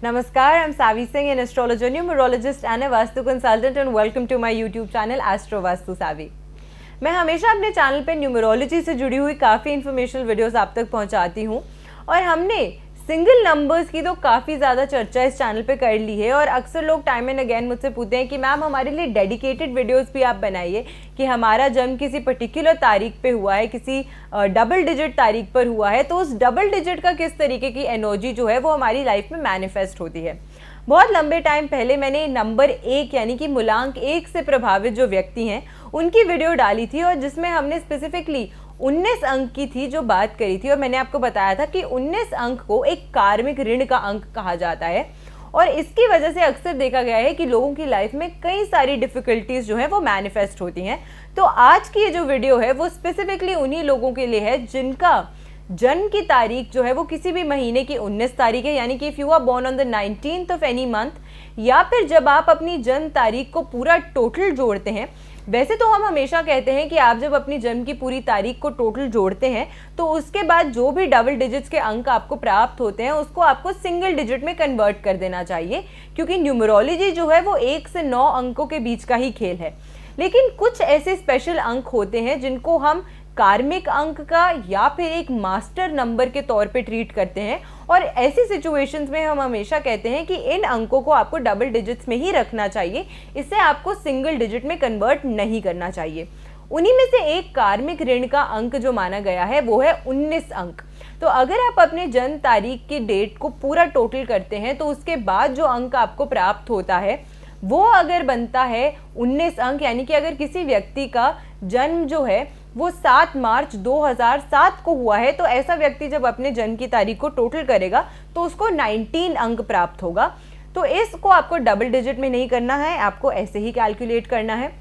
Namaskar, I'm Savi Singh, an astrologer, numerologist and a Vastu consultant, and welcome to my YouTube channel Astro Vastu Savi. मैं हमेशा अपने channel पे numerology से जुड़ी हुई काफ़ी इन्फॉर्मेशनल वीडियोस आप तक पहुंचाती हूं और हमने सिंगल नंबर्स की तो काफ़ी ज़्यादा चर्चा इस चैनल पे कर ली है और अक्सर लोग टाइम एंड अगेन मुझसे पूछते हैं कि मैम हमारे लिए डेडिकेटेड वीडियोस भी आप बनाइए कि हमारा जन्म किसी पर्टिकुलर तारीख पे हुआ है, किसी डबल डिजिट तारीख पर हुआ है, तो उस डबल डिजिट का किस तरीके की एनर्जी जो है वो हमारी लाइफ में मैनिफेस्ट होती है। बहुत लंबे टाइम पहले मैंने नंबर 1 यानी कि मूलांक 1 से प्रभावित जो व्यक्ति हैं उनकी वीडियो डाली थी और जिसमें हमने स्पेसिफिकली 19 अंक की थी जो बात करी थी और मैंने आपको बताया था कि 19 अंक को एक कार्मिक ऋण का अंक कहा जाता है और इसकी वजह से अक्सर देखा गया है कि लोगों की लाइफ में कई सारी डिफिकल्टीज जो है वो मैनिफेस्ट होती हैं। तो आज की ये जो वीडियो है वो स्पेसिफिकली उन्हीं लोगों के लिए है जिनका जन्म की तारीख जो है वो किसी भी महीने की 19 तारीख है, यानी कि if you are born on the 19th of any month, या फिर जब आप अपनी जन्म तारीख को पूरा टोटल जोड़ते हैं। वैसे तो हम हमेशा कहते हैं कि आप जब अपनी जन्म की पूरी तारीख को टोटल जोड़ते हैं तो उसके बाद जो भी डबल डिजिट्स के अंक आपको प्राप्त होते हैं उसको आपको सिंगल डिजिट में कन्वर्ट कर देना चाहिए, क्योंकि न्यूमरोलॉजी जो है वो 1 से 9 अंकों के बीच का ही खेल है। लेकिन कुछ ऐसे स्पेशल अंक होते हैं जिनको हम कार्मिक अंक का या फिर एक मास्टर नंबर के तौर पे ट्रीट करते हैं और ऐसी सिचुएशंस में हम हमेशा कहते हैं कि इन अंकों को आपको डबल डिजिट्स में ही रखना चाहिए, इसे आपको सिंगल डिजिट में कन्वर्ट नहीं करना चाहिए। उन्हीं में से एक कार्मिक ऋण का अंक जो माना गया है वो है 19 अंक। तो अगर आप अपने जन्म तारीख की डेट को पूरा टोटल करते हैं तो उसके बाद जो अंक आपको प्राप्त होता है वो अगर बनता है 19 अंक, यानी कि अगर किसी व्यक्ति का जन्म जो है वो 7 मार्च 2007 को हुआ है तो ऐसा व्यक्ति जब अपने जन्म की तारीख को टोटल करेगा तो उसको 19 अंक प्राप्त होगा। तो इसको आपको डबल डिजिट में नहीं करना है, आपको ऐसे ही कैलकुलेट करना है।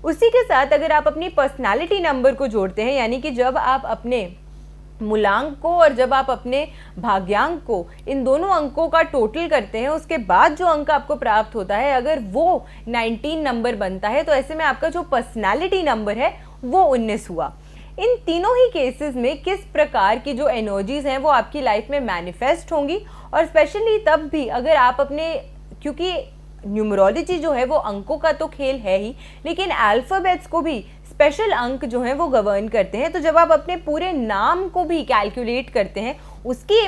उसी के साथ अगर आप अपनी पर्सनालिटी नंबर को जोड़ते हैं, यानी कि जब आप अपने मूलांक को और जब आप अपने भाग्यांक को, इन दोनों अंकों का टोटल करते हैं, उसके बाद जो अंक आपको प्राप्त होता है अगर वो 19 नंबर बनता है तो ऐसे में आपका जो पर्सनालिटी नंबर है वो 19 हुआ। इन तीनों ही केसेस में किस प्रकार की जो एनर्जीज हैं वो आपकी लाइफ में मैनिफेस्ट होंगी और स्पेशली तब भी अगर आप अपने, क्योंकि न्यूमरोलॉजी जो है वो अंकों का तो खेल है ही, लेकिन अल्फाबेट्स को भी स्पेशल अंक जो हैं वो गवर्न करते हैं। तो जब आप अपने पूरे नाम को भी कैलकुलेट करते हैं, उसकी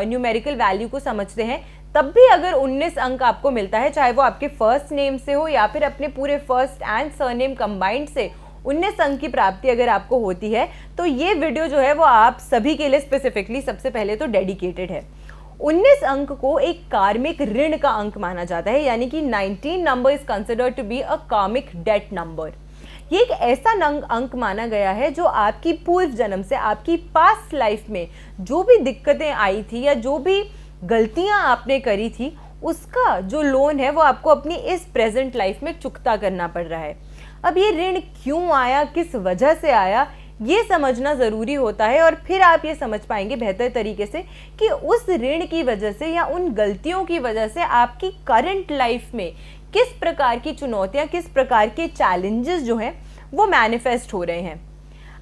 न्यूमेरिकल वैल्यू को समझते हैं, तब भी अगर 19 अंक आपको मिलता है, चाहे वो आपके फर्स्ट नेम से हो या फिर अपने पूरे फर्स्ट एंड सरनेम कंबाइंड से 19 अंक की प्राप्ति अगर आपको होती है, तो ये वीडियो जो है वो आप सभी के लिए स्पेसिफिकली सबसे पहले तो डेडिकेटेड है। 19 अंक को एक कार्मिक ऋण का अंक माना जाता है, यानी कि 19 number is considered to be a karmic date number. ये एक ऐसा अंक माना गया है जो आपकी पूर्व जन्म से, आपकी पास्ट लाइफ में जो भी दिक्कतें आई थी या जो भी गलतियां आपने करी थी उसका जो लोन है वो आपको अपनी इस प्रेजेंट लाइफ में चुकता करना पड़ रहा है। अब ये ऋण क्यों आया, किस वजह से आया, ये समझना ज़रूरी होता है और फिर आप ये समझ पाएंगे बेहतर तरीके से कि उस ऋण की वजह से या उन गलतियों की वजह से आपकी करंट लाइफ में किस प्रकार की चुनौतियाँ, किस प्रकार के चैलेंजेस जो हैं वो मैनिफेस्ट हो रहे हैं।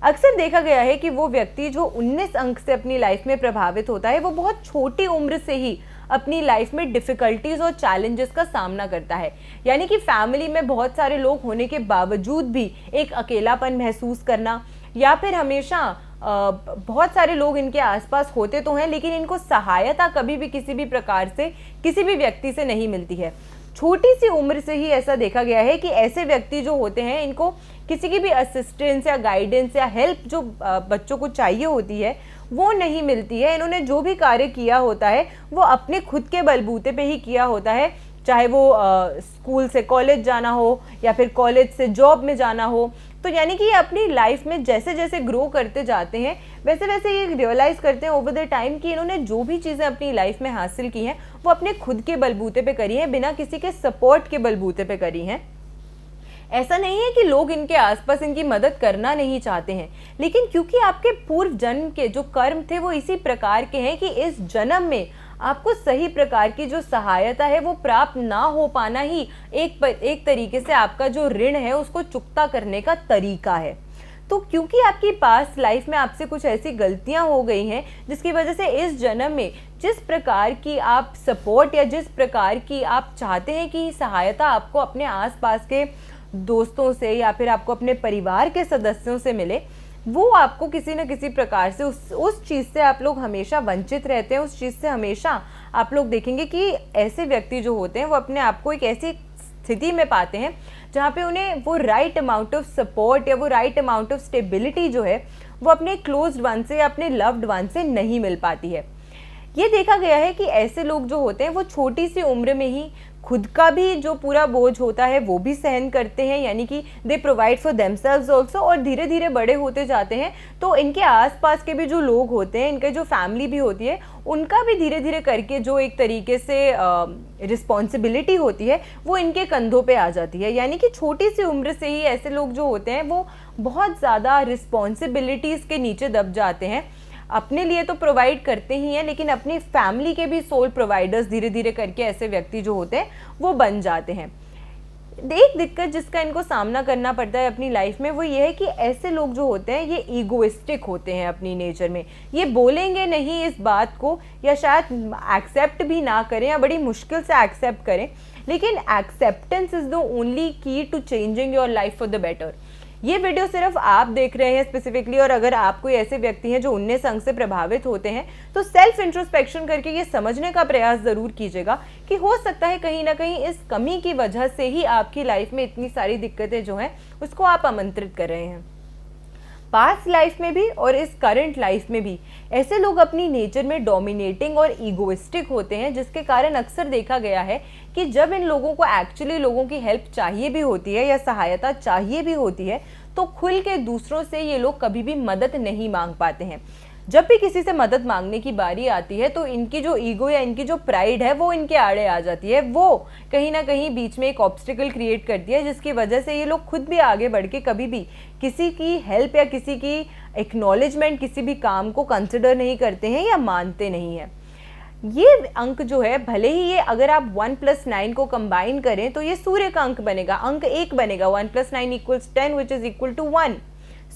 अक्सर देखा गया है कि वो व्यक्ति जो 19 अंक से अपनी लाइफ में प्रभावित होता है वो बहुत छोटी उम्र से ही अपनी लाइफ में डिफ़िकल्टीज और चैलेंजेस का सामना करता है, यानी कि फैमिली में बहुत सारे लोग होने के बावजूद भी एक अकेलापन महसूस करना, या फिर हमेशा बहुत सारे लोग इनके आसपास होते तो हैं लेकिन इनको सहायता कभी भी किसी भी प्रकार से किसी भी व्यक्ति से नहीं मिलती है। छोटी सी उम्र से ही ऐसा देखा गया है कि ऐसे व्यक्ति जो होते हैं इनको किसी की भी असिस्टेंस या गाइडेंस या हेल्प जो बच्चों को चाहिए होती है वो नहीं मिलती है। इन्होंने जो भी कार्य किया होता है वो अपने खुद के बलबूते पे ही किया होता है, चाहे वो स्कूल से कॉलेज जाना हो या फिर कॉलेज से जॉब में जाना हो। तो यानी कि ये अपनी लाइफ में जैसे जैसे ग्रो करते जाते हैं वैसे वैसे ये रियलाइज़ करते हैं ओवर द टाइम कि इन्होंने जो भी चीज़ें अपनी लाइफ में हासिल की हैं वो अपने खुद के बलबूते पे करी हैं, बिना किसी के सपोर्ट के बलबूते पे करी हैं। ऐसा नहीं है कि लोग इनके आसपास इनकी मदद करना नहीं चाहते हैं, लेकिन क्योंकि आपके पूर्व जन्म के जो कर्म थे वो इसी प्रकार के हैं कि इस जन्म में आपको सही प्रकार की जो सहायता है वो प्राप्त ना हो पाना ही एक तरीके से आपका जो ऋण है उसको चुकता करने का तरीका है। तो क्योंकि आपकी पास्ट लाइफ में आपसे कुछ ऐसी गलतियां हो गई हैं जिसकी वजह से इस जन्म में जिस प्रकार की आप सपोर्ट या जिस प्रकार की आप चाहते हैं कि सहायता आपको अपने आसपास के दोस्तों से या फिर आपको अपने परिवार के सदस्यों से मिले, वो आपको किसी न किसी प्रकार से उस चीज़ से आप लोग हमेशा वंचित रहते हैं। उस चीज़ से हमेशा आप लोग देखेंगे कि ऐसे व्यक्ति जो होते हैं वो अपने आप को एक ऐसी स्थिति में पाते हैं जहाँ पे उन्हें वो राइट अमाउंट ऑफ सपोर्ट या वो राइट अमाउंट ऑफ स्टेबिलिटी जो है वो अपने क्लोज्ड वन से या अपने लव्ड वन से नहीं मिल पाती है। ये देखा गया है कि ऐसे लोग जो होते हैं वो छोटी सी उम्र में ही खुद का भी जो पूरा बोझ होता है वो भी सहन करते हैं, यानी कि they provide for themselves also, और धीरे धीरे बड़े होते जाते हैं तो इनके आसपास के भी जो लोग होते हैं, इनके जो फैमिली भी होती है, उनका भी धीरे धीरे करके जो एक तरीके से रिस्पॉन्सिबिलिटी होती है वो इनके कंधों पे आ जाती है। यानी कि छोटी सी उम्र से ही ऐसे लोग जो होते हैं वो बहुत ज़्यादा रिस्पॉन्सिबिलिटीज़ के नीचे दब जाते हैं। अपने लिए तो प्रोवाइड करते ही हैं लेकिन अपनी फैमिली के भी सोल प्रोवाइडर्स धीरे धीरे करके ऐसे व्यक्ति जो होते हैं वो बन जाते हैं। एक दिक्कत जिसका इनको सामना करना पड़ता है अपनी लाइफ में वो ये है कि ऐसे लोग जो होते हैं ये ईगोइस्टिक होते हैं अपनी नेचर में। ये बोलेंगे नहीं इस बात को या शायद एक्सेप्ट भी ना करें या बड़ी मुश्किल से एक्सेप्ट करें, लेकिन acceptance is the only key to changing your life for the better. ये वीडियो सिर्फ आप देख रहे हैं स्पेसिफिकली, और अगर आप कोई ऐसे व्यक्ति हैं जो 19 अंक से प्रभावित होते हैं तो सेल्फ इंट्रोस्पेक्शन करके ये समझने का प्रयास ज़रूर कीजिएगा कि हो सकता है कहीं ना कहीं इस कमी की वजह से ही आपकी लाइफ में इतनी सारी दिक्कतें जो हैं उसको आप आमंत्रित कर रहे हैं। पास्ट लाइफ में भी और इस करंट लाइफ में भी ऐसे लोग अपनी नेचर में डोमिनेटिंग और ईगोइस्टिक होते हैं, जिसके कारण अक्सर देखा गया है कि जब इन लोगों को एक्चुअली लोगों की हेल्प चाहिए भी होती है या सहायता चाहिए भी होती है तो खुल के दूसरों से ये लोग कभी भी मदद नहीं मांग पाते हैं। जब भी किसी से मदद मांगने की बारी आती है तो इनकी जो ईगो या इनकी जो प्राइड है वो इनके आड़े आ जाती है, वो कहीं ना कहीं बीच में एक ऑब्स्टिकल क्रिएट करती है, जिसकी वजह से ये लोग खुद भी आगे बढ़ के कभी भी किसी की हेल्प या किसी की एक्नॉलेजमेंट, किसी भी काम को कंसिडर नहीं करते हैं या मानते नहीं हैं। ये अंक जो है भले ही ये अगर आप 1 + 9 को कंबाइन करें तो ये सूर्य का अंक बनेगा, अंक 1 बनेगा। 1 + 9 = 10 विच इज इक्वल टू 1,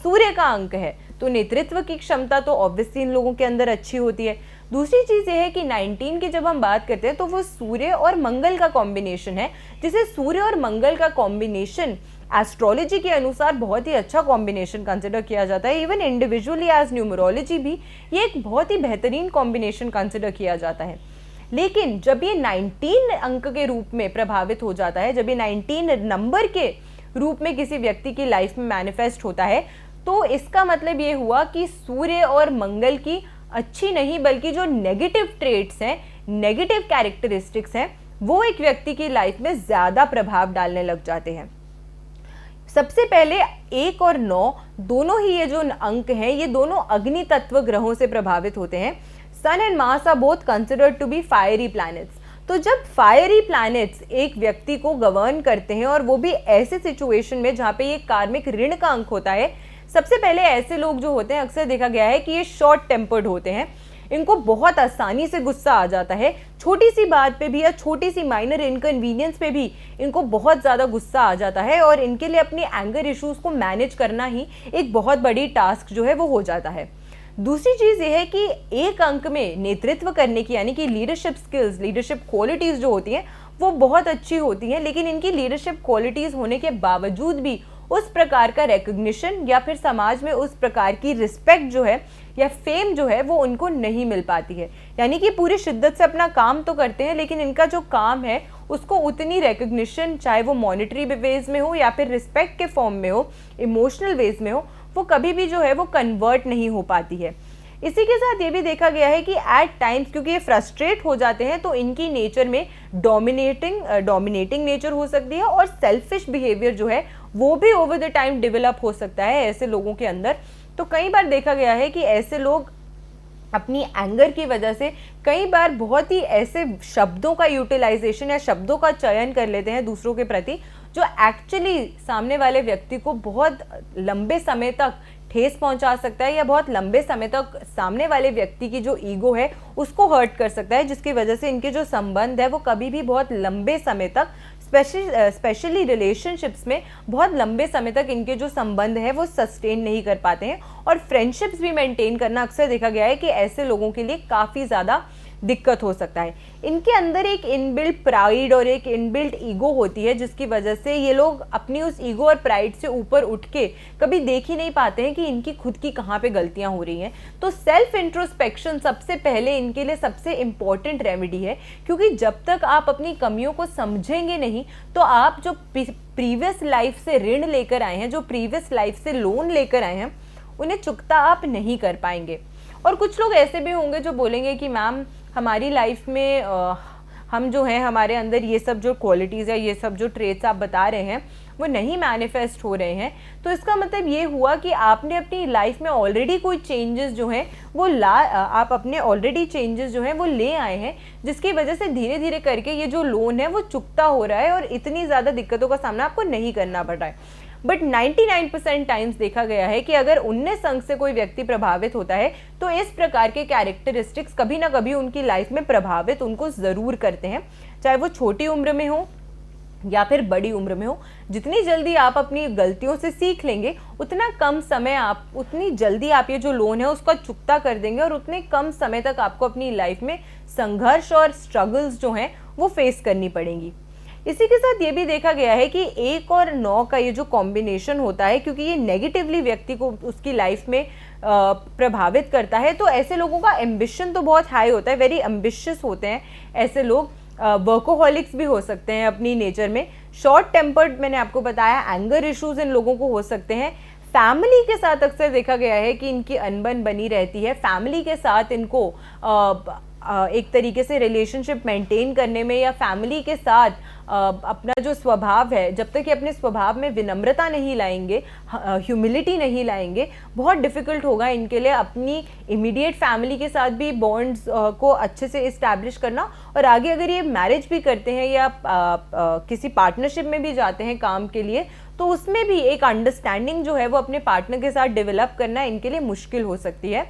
सूर्य का अंक है। तो नेतृत्व की क्षमता तो ऑब्वियसली इन लोगों के अंदर अच्छी होती है। दूसरी चीज़ ये है कि 19 की जब हम बात करते हैं तो वो सूर्य और मंगल का कॉम्बिनेशन है, जिसे सूर्य और मंगल का कॉम्बिनेशन एस्ट्रोलॉजी के अनुसार बहुत ही अच्छा कॉम्बिनेशन कंसिडर किया जाता है। इवन इंडिविजुअली एज न्यूमरोलॉजी भी ये एक बहुत ही बेहतरीन कॉम्बिनेशन कंसिडर किया जाता है। लेकिन जब ये 19 अंक के रूप में प्रभावित हो जाता है, जब ये 19 नंबर के रूप में किसी व्यक्ति की लाइफ में मैनिफेस्ट होता है, तो इसका मतलब ये हुआ कि सूर्य और मंगल की अच्छी नहीं बल्कि जो नेगेटिव ट्रेट्स हैं, नेगेटिव कैरेक्टरिस्टिक्स हैं, वो एक व्यक्ति की लाइफ में ज़्यादा प्रभाव डालने लग जाते हैं। सबसे पहले 1 और 9 दोनों ही ये जो अंक हैं ये दोनों अग्नि तत्व ग्रहों से प्रभावित होते हैं। Sun and Mars are both considered to be fiery planets. तो जब फायरी प्लैनेट्स एक व्यक्ति को गवर्न करते हैं और वो भी ऐसे सिचुएशन में जहाँ पे ये कार्मिक ऋण का अंक होता है, सबसे पहले ऐसे लोग जो होते हैं अक्सर देखा गया है कि ये शॉर्ट टेम्पर्ड होते हैं। इनको बहुत आसानी से गुस्सा आ जाता है, छोटी सी बात पे भी या छोटी सी माइनर इनकन्वीनियंस पे भी इनको बहुत ज़्यादा गुस्सा आ जाता है, और इनके लिए अपनी एंगर इश्यूज़ को मैनेज करना ही एक बहुत बड़ी टास्क जो है वो हो जाता है। दूसरी चीज़ ये है कि एक अंक में नेतृत्व करने की यानी कि लीडरशिप स्किल्स, लीडरशिप क्वालिटीज़ जो होती हैं वो बहुत अच्छी होती हैं, लेकिन इनकी लीडरशिप क्वालिटीज़ होने के बावजूद भी उस प्रकार का रिकग्निशन या फिर समाज में उस प्रकार की रिस्पेक्ट जो है या फेम जो है वो उनको नहीं मिल पाती है। यानी कि पूरी शिद्दत से अपना काम तो करते हैं लेकिन इनका जो काम है उसको उतनी रिकग्निशन, चाहे वो मॉनेटरी वेज में हो या फिर रिस्पेक्ट के फॉर्म में हो, इमोशनल वेज में हो, वो कभी भी जो है वो कन्वर्ट नहीं हो पाती है। इसी के साथ ये भी देखा गया है कि एट टाइम्स क्योंकि ये फ्रस्ट्रेट हो जाते हैं तो इनकी नेचर में डोमिनेटिंग नेचर हो सकती है और सेल्फिश बिहेवियर जो है वो भी ओवर द टाइम डेवलप हो सकता है ऐसे लोगों के अंदर। तो कई बार देखा गया है कि ऐसे लोग अपनी एंगर की वजह से कई बार बहुत ही ऐसे शब्दों का यूटिलाइजेशन या शब्दों का चयन कर लेते हैं दूसरों के प्रति जो एक्चुअली सामने वाले व्यक्ति को बहुत लंबे समय तक ठेस पहुंचा सकता है या बहुत लंबे समय तक सामने वाले व्यक्ति की जो ईगो है उसको हर्ट कर सकता है, जिसकी वजह से इनके जो संबंध है वो कभी भी बहुत लंबे समय तक स्पेशली रिलेशनशिप्स में बहुत लंबे समय तक इनके जो संबंध है वो सस्टेन नहीं कर पाते हैं, और फ्रेंडशिप्स भी मेंटेन करना अक्सर देखा गया है कि ऐसे लोगों के लिए काफ़ी ज़्यादा दिक्कत हो सकता है। इनके अंदर एक इनबिल्ट प्राइड और एक इनबिल्ट ईगो होती है, जिसकी वजह से ये लोग अपनी उस ईगो और प्राइड से ऊपर उठ के कभी देख ही नहीं पाते हैं कि इनकी खुद की कहाँ पे गलतियाँ हो रही हैं। तो सेल्फ इंट्रोस्पेक्शन सबसे पहले इनके लिए सबसे इम्पॉर्टेंट रेमेडी है, क्योंकि जब तक आप अपनी कमियों को समझेंगे नहीं तो आप जो प्रीवियस लाइफ से ऋण लेकर आए हैं, जो प्रीवियस लाइफ से लोन लेकर आए हैं, उन्हें चुकता आप नहीं कर पाएंगे। और कुछ लोग ऐसे भी होंगे जो बोलेंगे कि मैम हमारी लाइफ में हम जो हैं, हमारे अंदर ये सब जो क्वालिटीज़ है, ये सब जो ट्रेट्स आप बता रहे हैं वो नहीं मैनिफेस्ट हो रहे हैं। तो इसका मतलब ये हुआ कि आपने अपनी लाइफ में ऑलरेडी कोई चेंजेस जो हैं वो आप अपने ऑलरेडी चेंजेस जो हैं वो ले आए हैं, जिसकी वजह से धीरे धीरे करके ये जो लोन है वो चुकता हो रहा है और इतनी ज़्यादा दिक्कतों का सामना आपको नहीं करना पड़ रहा है। बट 99% टाइम्स देखा गया है कि अगर 19 अंक से कोई व्यक्ति प्रभावित होता है तो इस प्रकार के कैरेक्टरिस्टिक्स कभी ना कभी उनकी लाइफ में प्रभावित उनको ज़रूर करते हैं, चाहे वो छोटी उम्र में हो या फिर बड़ी उम्र में हो। जितनी जल्दी आप अपनी गलतियों से सीख लेंगे उतना कम समय उतनी जल्दी आप ये जो लोन है उसका चुकता कर देंगे, और उतने कम समय तक आपको अपनी लाइफ में संघर्ष और स्ट्रगल्स जो हैं वो फेस करनी पड़ेंगी। इसी के साथ ये भी देखा गया है कि 1 और 9 का ये जो कॉम्बिनेशन होता है, क्योंकि ये नेगेटिवली व्यक्ति को उसकी लाइफ में प्रभावित करता है, तो ऐसे लोगों का एम्बिशन तो बहुत हाई होता है, वेरी एम्बिशियस होते हैं ऐसे लोग। वर्कोहॉलिक्स भी हो सकते हैं अपनी नेचर में। शॉर्ट टेम्पर्ड मैंने आपको बताया, एंगर इश्यूज इन लोगों को हो सकते हैं। फैमिली के साथ अक्सर देखा गया है कि इनकी अनबन बनी रहती है। फैमिली के साथ इनको एक तरीके से रिलेशनशिप मेंटेन करने में, या फैमिली के साथ अपना जो स्वभाव है, जब तक कि अपने स्वभाव में विनम्रता नहीं लाएंगे, ह्यूमिलिटी नहीं लाएंगे, बहुत डिफ़िकल्ट होगा इनके लिए अपनी इमीडिएट फैमिली के साथ भी बॉन्ड्स को अच्छे से इस्टेब्लिश करना। और आगे अगर ये मैरिज भी करते हैं या किसी पार्टनरशिप में भी जाते हैं काम के लिए, तो उसमें भी एक अंडरस्टैंडिंग जो है वो अपने पार्टनर के साथ डेवलप करना इनके लिए मुश्किल हो सकती है।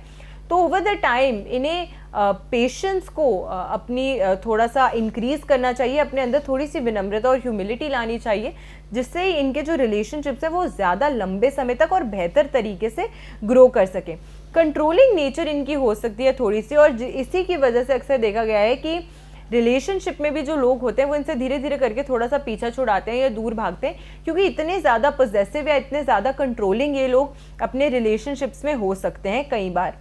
तो ओवर द टाइम इन्हें पेशेंस को अपनी थोड़ा सा इंक्रीज करना चाहिए, अपने अंदर थोड़ी सी विनम्रता और ह्यूमिलिटी लानी चाहिए, जिससे इनके जो रिलेशनशिप्स है वो ज़्यादा लंबे समय तक और बेहतर तरीके से ग्रो कर सकें। कंट्रोलिंग नेचर इनकी हो सकती है थोड़ी सी, और इसी की वजह से अक्सर देखा गया है कि रिलेशनशिप में भी जो लोग होते हैं वो इनसे धीरे धीरे करके थोड़ा सा पीछा छुड़ाते हैं या दूर भागते हैं, क्योंकि इतने ज़्यादा पॉसेसिव या इतने ज़्यादा कंट्रोलिंग ये लोग अपने रिलेशनशिप्स में हो सकते हैं कई बार।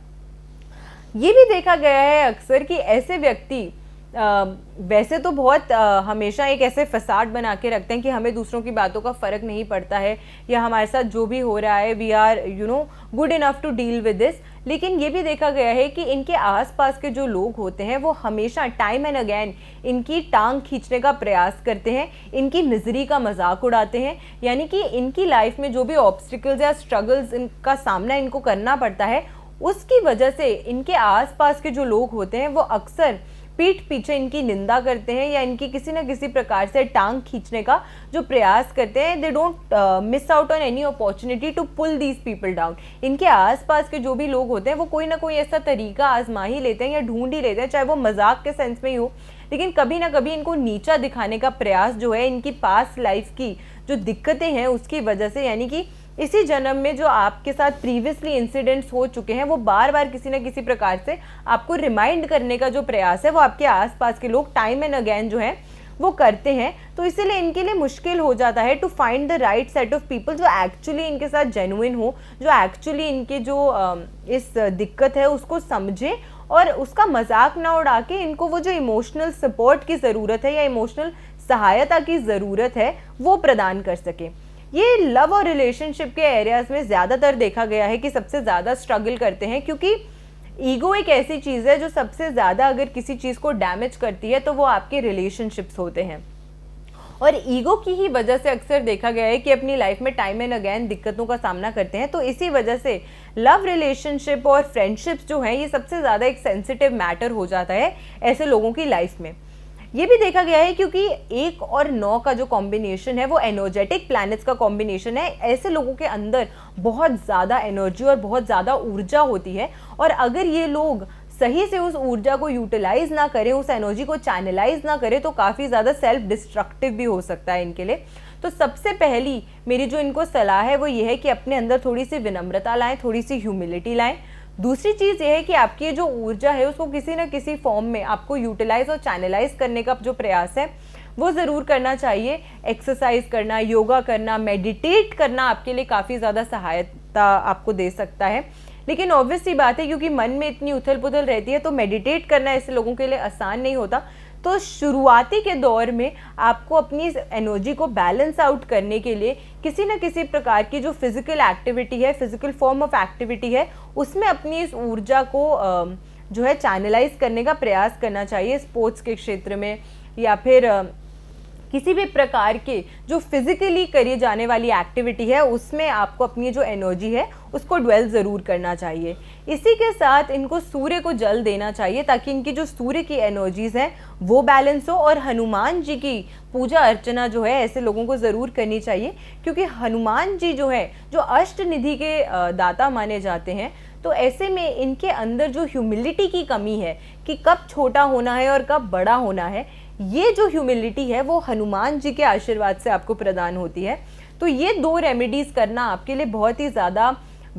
ये भी देखा गया है अक्सर कि ऐसे व्यक्ति वैसे तो बहुत हमेशा एक ऐसे फसाड बना के रखते हैं कि हमें दूसरों की बातों का फ़र्क नहीं पड़ता है, या हमारे साथ जो भी हो रहा है we are good enough to deal with this. लेकिन ये भी देखा गया है कि इनके आसपास के जो लोग होते हैं वो हमेशा टाइम एंड अगेन इनकी टांग खींचने का प्रयास करते हैं, इनकी मिजरी का मजाक उड़ाते हैं। यानी कि इनकी लाइफ में जो भी ऑब्स्टिकल्स या स्ट्रगल्स इनका सामना इनको करना पड़ता है, उसकी वजह से इनके आसपास के जो लोग होते हैं वो अक्सर पीठ पीछे इनकी निंदा करते हैं या इनकी किसी न किसी प्रकार से टांग खींचने का जो प्रयास करते हैं। They don't miss out on any opportunity to pull these people down. इनके आसपास के जो भी लोग होते हैं वो कोई ना कोई ऐसा तरीका आजमा ही लेते हैं या ढूंढ ही लेते हैं, चाहे वो मजाक के सेंस में ही हो, लेकिन कभी ना कभी इनको नीचा दिखाने का प्रयास जो है इनकी पास्ट लाइफ की जो दिक्कतें हैं उसकी वजह से, यानी कि इसी जन्म में जो आपके साथ प्रीवियसली इंसिडेंट्स हो चुके हैं वो बार बार किसी न किसी प्रकार से आपको रिमाइंड करने का जो प्रयास है वो आपके आसपास के लोग टाइम एंड अगेन जो है वो करते हैं। तो इसीलिए इनके लिए मुश्किल हो जाता है to find the right set of people जो एक्चुअली इनके साथ जेन्युइन हो, जो एक्चुअली इनके जो इस दिक्कत है उसको समझे और उसका मजाक ना उड़ा के इनको वो जो इमोशनल सपोर्ट की ज़रूरत है या इमोशनल सहायता की ज़रूरत है वो प्रदान कर सके। ये लव और रिलेशनशिप के एरियाज में ज़्यादातर देखा गया है कि सबसे ज़्यादा स्ट्रगल करते हैं, क्योंकि ईगो एक ऐसी चीज़ है जो सबसे ज़्यादा अगर किसी चीज़ को डैमेज करती है तो वो आपके रिलेशनशिप्स होते हैं। और ईगो की ही वजह से अक्सर देखा गया है कि अपनी लाइफ में टाइम एंड अगेन दिक्कतों का सामना करते हैं। तो इसी वजह से लव रिलेशनशिप और फ्रेंडशिप्स जो हैं ये सबसे ज़्यादा एक सेंसिटिव मैटर हो जाता है ऐसे लोगों की लाइफ में। ये भी देखा गया है क्योंकि 1 और 9 का जो कॉम्बिनेशन है वो एनर्जेटिक प्लैनेट्स का कॉम्बिनेशन है। ऐसे लोगों के अंदर बहुत ज़्यादा एनर्जी और बहुत ज़्यादा ऊर्जा होती है, और अगर ये लोग सही से उस ऊर्जा को यूटिलाइज ना करें, उस एनर्जी को चैनलाइज ना करें, तो काफ़ी ज़्यादा सेल्फ डिस्ट्रक्टिव भी हो सकता है इनके लिए। तो सबसे पहली मेरी जो इनको सलाह है वो ये है कि अपने अंदर थोड़ी सी विनम्रता लाएं, थोड़ी सी ह्यूमिलिटी लाएं। दूसरी चीज़ ये है कि आपकी ये जो ऊर्जा है उसको किसी ना किसी फॉर्म में आपको यूटिलाइज और चैनलाइज करने का जो प्रयास है वो ज़रूर करना चाहिए। एक्सरसाइज करना, योगा करना, मेडिटेट करना आपके लिए काफ़ी ज़्यादा सहायता आपको दे सकता है। लेकिन ऑब्वियस सी बात है, क्योंकि मन में इतनी उथल पुथल रहती है तो मेडिटेट करना ऐसे लोगों के लिए आसान नहीं होता। तो शुरुआती के दौर में आपको अपनी एनर्जी को बैलेंस आउट करने के लिए किसी न किसी प्रकार की जो फिज़िकल एक्टिविटी है, फिज़िकल फॉर्म ऑफ एक्टिविटी है, उसमें अपनी इस ऊर्जा को जो है चैनलाइज करने का प्रयास करना चाहिए। स्पोर्ट्स के क्षेत्र में या फिर किसी भी प्रकार के जो फिज़िकली करी जाने वाली एक्टिविटी है उसमें आपको अपनी जो एनर्जी है उसको ड्वेल ज़रूर करना चाहिए। इसी के साथ इनको सूर्य को जल देना चाहिए ताकि इनकी जो सूर्य की एनर्जीज़ हैं वो बैलेंस हो। और हनुमान जी की पूजा अर्चना जो है ऐसे लोगों को ज़रूर करनी चाहिए, क्योंकि हनुमान जी जो है जो अष्ट निधि के दाता माने जाते हैं। तो ऐसे में इनके अंदर जो ह्यूमिलिटी की कमी है कि कब छोटा होना है और कब बड़ा होना है, ये जो ह्यूमिलिटी है वो हनुमान जी के आशीर्वाद से आपको प्रदान होती है। तो ये 2 रेमेडीज़ करना आपके लिए बहुत ही ज़्यादा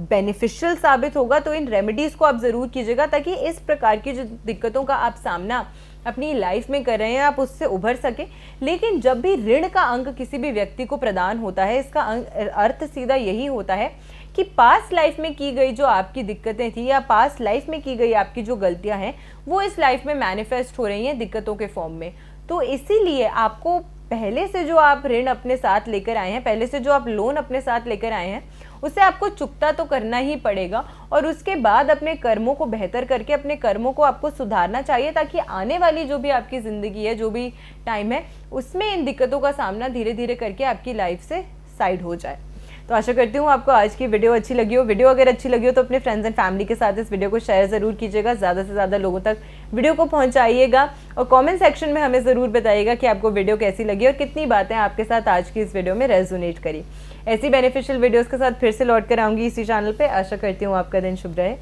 बेनिफिशियल साबित होगा। तो इन रेमेडीज़ को आप ज़रूर कीजिएगा ताकि इस प्रकार की जो दिक्कतों का आप सामना अपनी लाइफ में कर रहे हैं आप उससे उभर सके। लेकिन जब भी ऋण का अंक किसी भी व्यक्ति को प्रदान होता है, इसका अर्थ सीधा यही होता है कि पास्ट लाइफ में की गई जो आपकी दिक्कतें थी या पास्ट लाइफ में की गई आपकी जो गलतियां हैं वो इस लाइफ में मैनिफेस्ट हो रही हैं दिक्कतों के फॉर्म में। तो इसीलिए आपको पहले से जो आप ऋण अपने साथ लेकर आए हैं, पहले से जो आप लोन अपने साथ लेकर आए हैं, उसे आपको चुकता तो करना ही पड़ेगा। और उसके बाद अपने कर्मों को बेहतर करके अपने कर्मों को आपको सुधारना चाहिए ताकि आने वाली जो भी आपकी ज़िंदगी है, जो भी टाइम है, उसमें इन दिक्कतों का सामना धीरे धीरे करके आपकी लाइफ से साइड हो जाए। तो आशा करती हूँ आपको आज की वीडियो अच्छी लगी हो। वीडियो अगर अच्छी लगी हो तो अपने फ्रेंड्स एंड फैमिली के साथ इस वीडियो को शेयर ज़रूर कीजिएगा, ज़्यादा से ज़्यादा लोगों तक वीडियो को पहुँचाइएगा। और कमेंट सेक्शन में हमें ज़रूर बताइएगा कि आपको वीडियो कैसी लगी और कितनी बातें आपके साथ आज की इस वीडियो में रेजोनेट करी। ऐसी बेनिफिशियल वीडियोज़ के साथ फिर से लौट कर आऊँगी इसी चैनल पर। आशा करती हूँ आपका दिन शुभ रहे।